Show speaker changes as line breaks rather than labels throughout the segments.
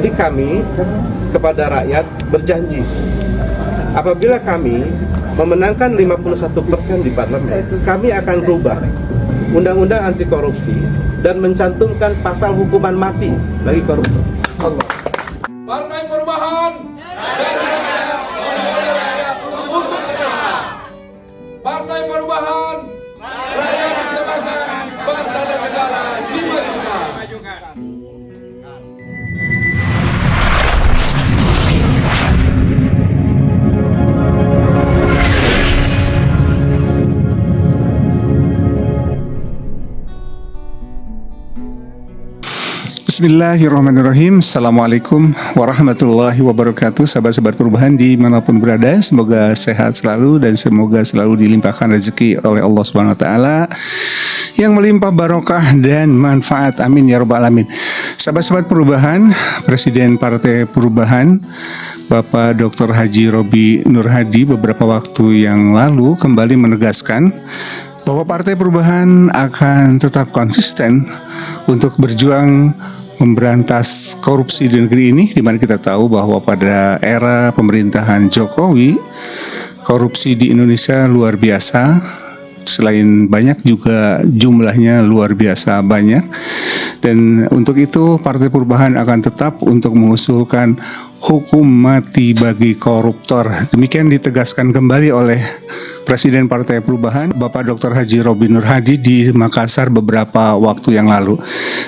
Jadi kami kepada rakyat berjanji, apabila kami memenangkan 51% di parlemen, kami akan rubah undang-undang anti korupsi dan mencantumkan pasal hukuman mati bagi koruptor.
Partai Perubahan dari rakyat, oleh rakyat, untuk rakyat. Partai Perubahan, rakyat dikembangkan, bangsa dan negara dimajukan.
Bismillahirrahmanirrahim. Assalamualaikum warahmatullahi wabarakatuh. Sahabat-sahabat perubahan dimanapun berada, semoga sehat selalu dan semoga selalu dilimpahkan rezeki oleh Allah Subhanahu Wa Taala yang melimpah barokah dan manfaat. Amin ya rabbal alamin. Sahabat-sahabat perubahan, Presiden Partai Perubahan Bapak Dr. Haji Robby Nur Hadi beberapa waktu yang lalu kembali menegaskan bahwa Partai Perubahan akan tetap konsisten untuk berjuang memberantas korupsi di negeri ini, di mana kita tahu bahwa pada era pemerintahan Jokowi korupsi di Indonesia luar biasa. Selain banyak juga jumlahnya luar biasa banyak. Dan untuk itu Partai Perubahan akan tetap untuk mengusulkan hukum mati bagi koruptor. Demikian ditegaskan kembali oleh Presiden Partai Perubahan Bapak Dr. Haji Robby Nur Hadi di Makassar beberapa waktu yang lalu.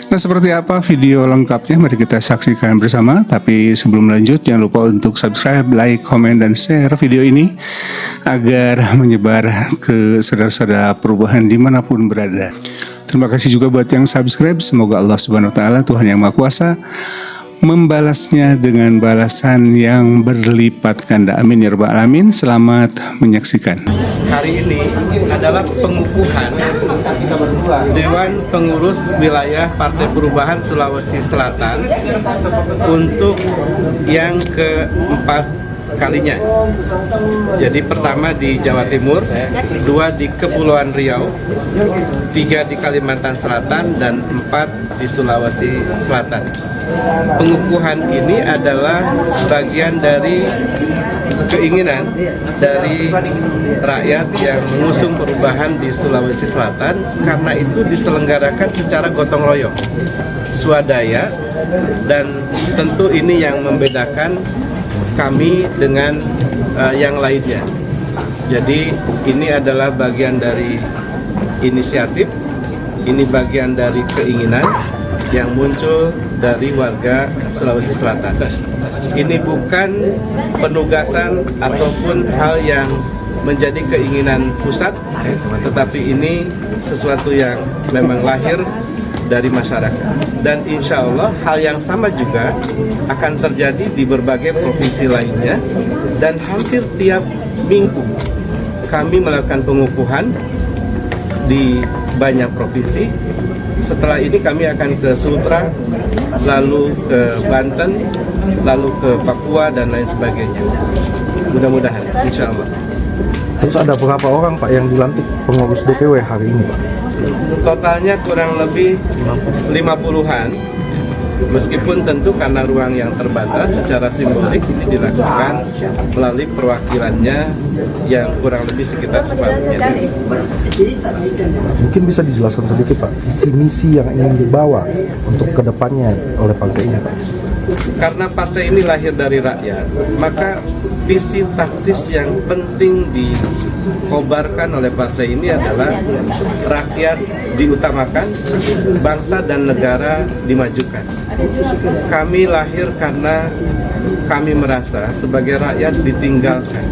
Nah, seperti apa video lengkapnya mari kita saksikan bersama. Tapi sebelum lanjut jangan lupa untuk subscribe, like, komen, dan share video ini agar menyebar ke saudara-saudara perubahan dimanapun berada. Terima kasih juga buat yang subscribe. Semoga Allah Subhanahu Wa Taala, Tuhan yang Maha Kuasa, membalasnya dengan balasan yang berlipat ganda. Amin ya rabbal alamin. Selamat menyaksikan.
Hari ini adalah pengukuhan Dewan Pengurus Wilayah Partai Perubahan Sulawesi Selatan untuk yang keempat kalinya. Jadi pertama di Jawa Timur, dua di Kepulauan Riau, tiga di Kalimantan Selatan, dan 4 di Sulawesi Selatan. Pengukuhan ini adalah bagian dari keinginan dari rakyat yang mengusung perubahan di Sulawesi Selatan, karena itu diselenggarakan secara gotong royong, swadaya, dan tentu ini yang membedakan kami dengan yang lainnya. Jadi ini adalah bagian dari inisiatif, ini bagian dari keinginan yang muncul dari warga Sulawesi Selatan. Ini bukan penugasan ataupun hal yang menjadi keinginan pusat, tetapi ini sesuatu yang memang lahir dari masyarakat. Dan insya Allah hal yang sama juga akan terjadi di berbagai provinsi lainnya, dan hampir tiap minggu kami melakukan pengukuhan di banyak provinsi. Setelah ini kami akan ke Sumatera, lalu ke Banten, lalu ke Papua, dan lain sebagainya. Mudah-mudahan, insya Allah.
Terus ada berapa orang Pak yang dilantik pengurus DPW hari ini Pak?
Totalnya kurang lebih 50-an. Meskipun tentu karena ruang yang terbatas, secara simbolik ini dilakukan melalui perwakilannya yang kurang lebih sekitar separuhnya.
Mungkin bisa dijelaskan sedikit Pak, visi misi yang ingin dibawa untuk kedepannya oleh partai ini Pak?
Karena partai ini lahir dari rakyat, maka visi taktis yang penting dikobarkan oleh partai ini adalah rakyat diutamakan, bangsa dan negara dimajukan. Kami lahir karena kami merasa sebagai rakyat ditinggalkan.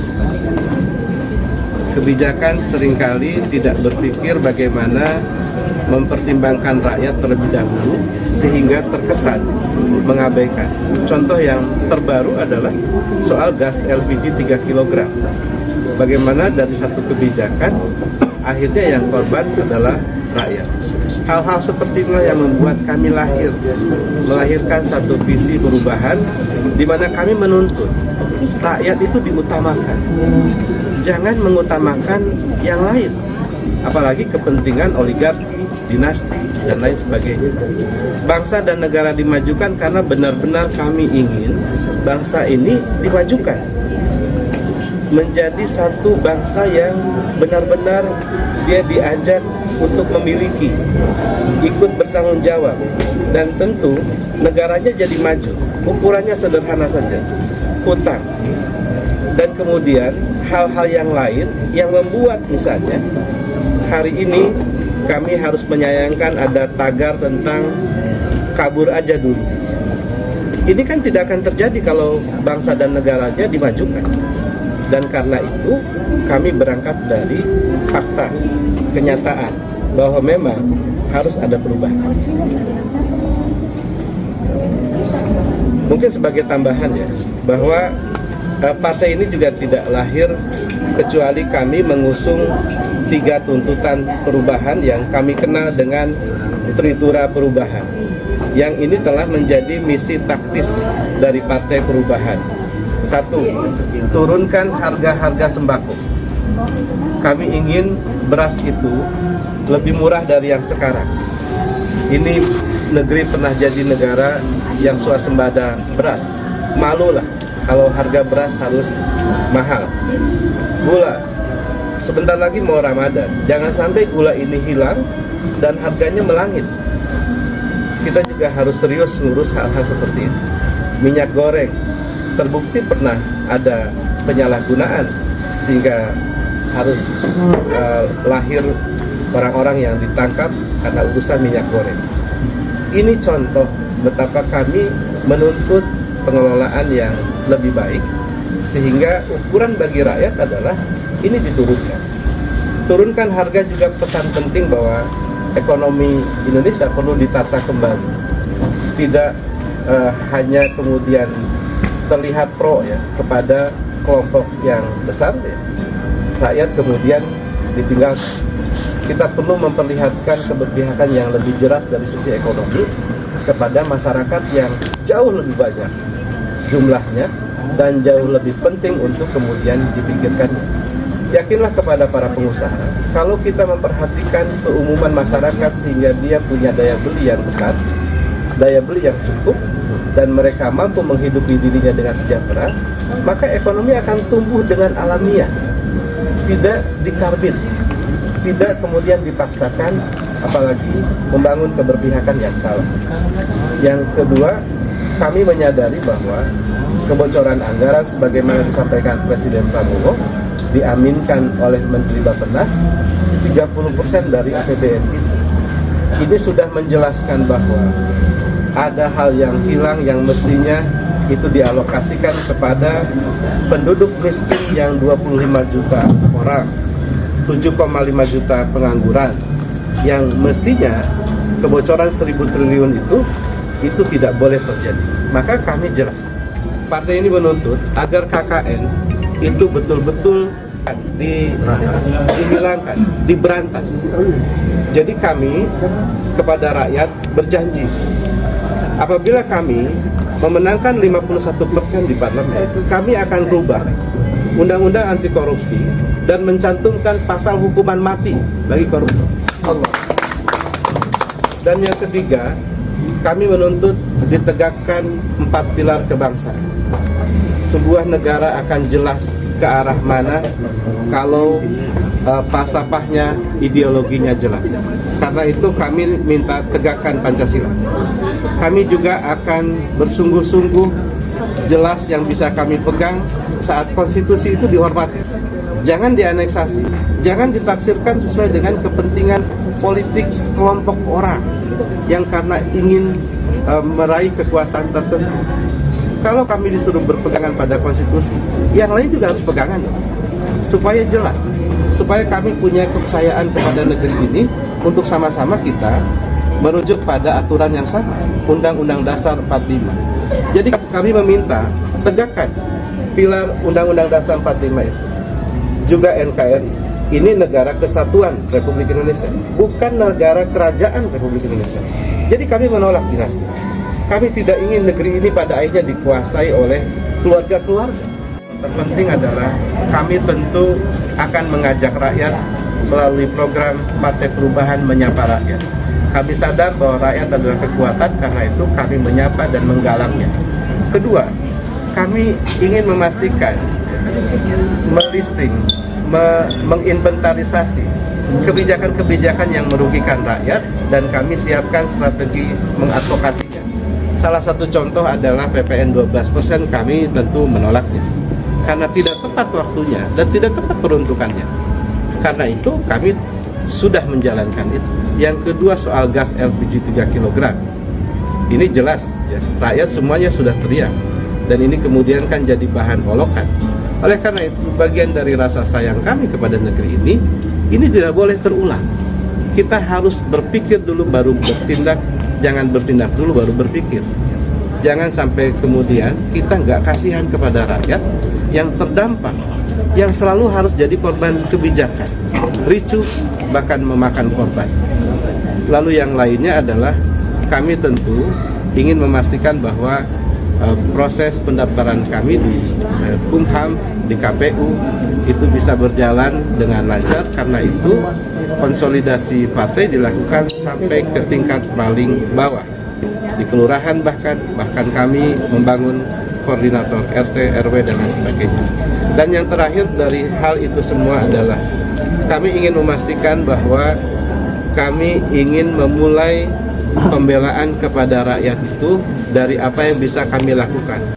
Kebijakan seringkali tidak berpikir bagaimana mempertimbangkan rakyat terlebih dahulu, sehingga terkesan mengabaikan. Contoh yang terbaru adalah soal gas LPG 3 kg. Bagaimana dari satu kebijakan, akhirnya yang korban adalah rakyat. Hal-hal seperti inilah yang membuat kami melahirkan satu visi perubahan, di mana kami menuntut rakyat itu diutamakan. Jangan mengutamakan yang lain, apalagi kepentingan oligarki dinasti dan lain sebagainya. Bangsa dan negara dimajukan karena benar-benar kami ingin bangsa ini dimajukan menjadi satu bangsa yang benar-benar dia diajak untuk memiliki, ikut bertanggung jawab, dan tentu negaranya jadi maju. Ukurannya sederhana saja, hutang, dan kemudian hal-hal yang lain yang membuat misalnya hari ini kami harus menyayangkan ada tagar tentang kabur aja dulu. Ini kan tidak akan terjadi kalau bangsa dan negaranya dimajukan. Dan karena itu kami berangkat dari fakta, kenyataan bahwa memang harus ada perubahan. Mungkin sebagai tambahan ya, bahwa partai ini juga tidak lahir kecuali kami mengusung 3 tuntutan perubahan yang kami kenal dengan Tritura Perubahan. Yang ini telah menjadi misi taktis dari Partai Perubahan. 1. Turunkan harga-harga sembako. Kami ingin beras itu lebih murah dari yang sekarang. Ini negeri pernah jadi negara yang swasembada beras. Malulah kalau harga beras harus mahal. Gula, sebentar lagi mau Ramadan. Jangan sampai gula ini hilang dan harganya melangit. Kita juga harus serius ngurus hal-hal seperti ini. Minyak goreng, terbukti pernah ada penyalahgunaan sehingga harus lahir orang-orang yang ditangkap karena urusan minyak goreng. Ini contoh betapa kami menuntut pengelolaan yang lebih baik sehingga ukuran bagi rakyat adalah ini diturunkan. Turunkan harga juga pesan penting bahwa ekonomi Indonesia perlu ditata kembali. Tidak hanya kemudian terlihat pro ya kepada kelompok yang besar ya. Rakyat kemudian ditinggal. Kita perlu memperlihatkan keberpihakan yang lebih jelas dari sisi ekonomi kepada masyarakat yang jauh lebih banyak jumlahnya dan jauh lebih penting untuk kemudian dipikirkannya. Yakinlah kepada para pengusaha, kalau kita memperhatikan keumuman masyarakat sehingga dia punya daya beli yang besar, daya beli yang cukup, dan mereka mampu menghidupi dirinya dengan sejahtera, maka ekonomi akan tumbuh dengan alamiah, tidak dikarbit, tidak kemudian dipaksakan, apalagi membangun keberpihakan yang salah. Yang kedua, kami menyadari bahwa kebocoran anggaran sebagaimana disampaikan Presiden Prabowo diaminkan oleh Menteri Bappenas 30% dari APBN ini sudah menjelaskan bahwa ada hal yang hilang yang mestinya itu dialokasikan kepada penduduk miskin yang 25 juta orang, 7,5 juta pengangguran, yang mestinya kebocoran 1.000 triliun itu tidak boleh terjadi. Maka kami jelas, partai ini menuntut agar KKN itu betul-betul dihilangkan, diberantas. Jadi kami kepada rakyat berjanji, apabila kami memenangkan 51% di parlemen, kami akan rubah undang-undang anti korupsi dan mencantumkan pasal hukuman mati bagi koruptor. Dan yang ketiga, kami menuntut ditegakkan 4 pilar kebangsaan. Sebuah negara akan jelas ke arah mana kalau falsafahnya, ideologinya jelas. Karena itu kami minta tegakkan Pancasila. Kami juga akan bersungguh-sungguh jelas yang bisa kami pegang saat konstitusi itu dihormati. Jangan dianeksasi, jangan ditafsirkan sesuai dengan kepentingan politik kelompok orang yang karena ingin meraih kekuasaan tertentu. Kalau kami disuruh berpegangan pada konstitusi, yang lain juga harus pegangan supaya jelas, supaya kami punya kepercayaan kepada negeri ini untuk sama-sama kita merujuk pada aturan yang sama, Undang-Undang Dasar 45. Jadi kami meminta tegakkan pilar Undang-Undang Dasar 45 itu, juga NKRI. Ini negara kesatuan Republik Indonesia, bukan negara kerajaan Republik Indonesia. Jadi kami menolak dinasti. Kami tidak ingin negeri ini pada akhirnya dikuasai oleh keluarga-keluarga. Terpenting adalah kami tentu akan mengajak rakyat melalui program Partai Perubahan Menyapa Rakyat. Kami sadar bahwa rakyat adalah kekuatan, karena itu kami menyapa dan menggalaknya. Kedua, kami ingin memastikan, melisting, menginventarisasi kebijakan-kebijakan yang merugikan rakyat, dan kami siapkan strategi mengadvokasinya. Salah satu contoh adalah PPN 12%, kami tentu menolaknya karena tidak tepat waktunya dan tidak tepat peruntukannya. Karena itu kami sudah menjalankan itu. Yang kedua, soal gas LPG 3 kg. Ini jelas ya, rakyat semuanya sudah teriak, dan ini kemudian kan jadi bahan olokan. Oleh karena itu, bagian dari rasa sayang kami kepada negeri ini tidak boleh terulang. Kita harus berpikir dulu baru bertindak, jangan bertindak dulu baru berpikir. Jangan sampai kemudian kita nggak kasihan kepada rakyat yang terdampak, yang selalu harus jadi korban kebijakan, ricuh, bahkan memakan korban. Lalu yang lainnya adalah kami tentu ingin memastikan bahwa proses pendaftaran kami di Kumham, di KPU itu bisa berjalan dengan lancar. Karena itu konsolidasi partai dilakukan sampai ke tingkat paling bawah, di kelurahan, bahkan kami membangun koordinator RT, RW, dan lain sebagainya. Dan yang terakhir dari hal itu semua adalah kami ingin memastikan bahwa kami ingin memulai pembelaan kepada rakyat itu dari apa yang bisa kami lakukan.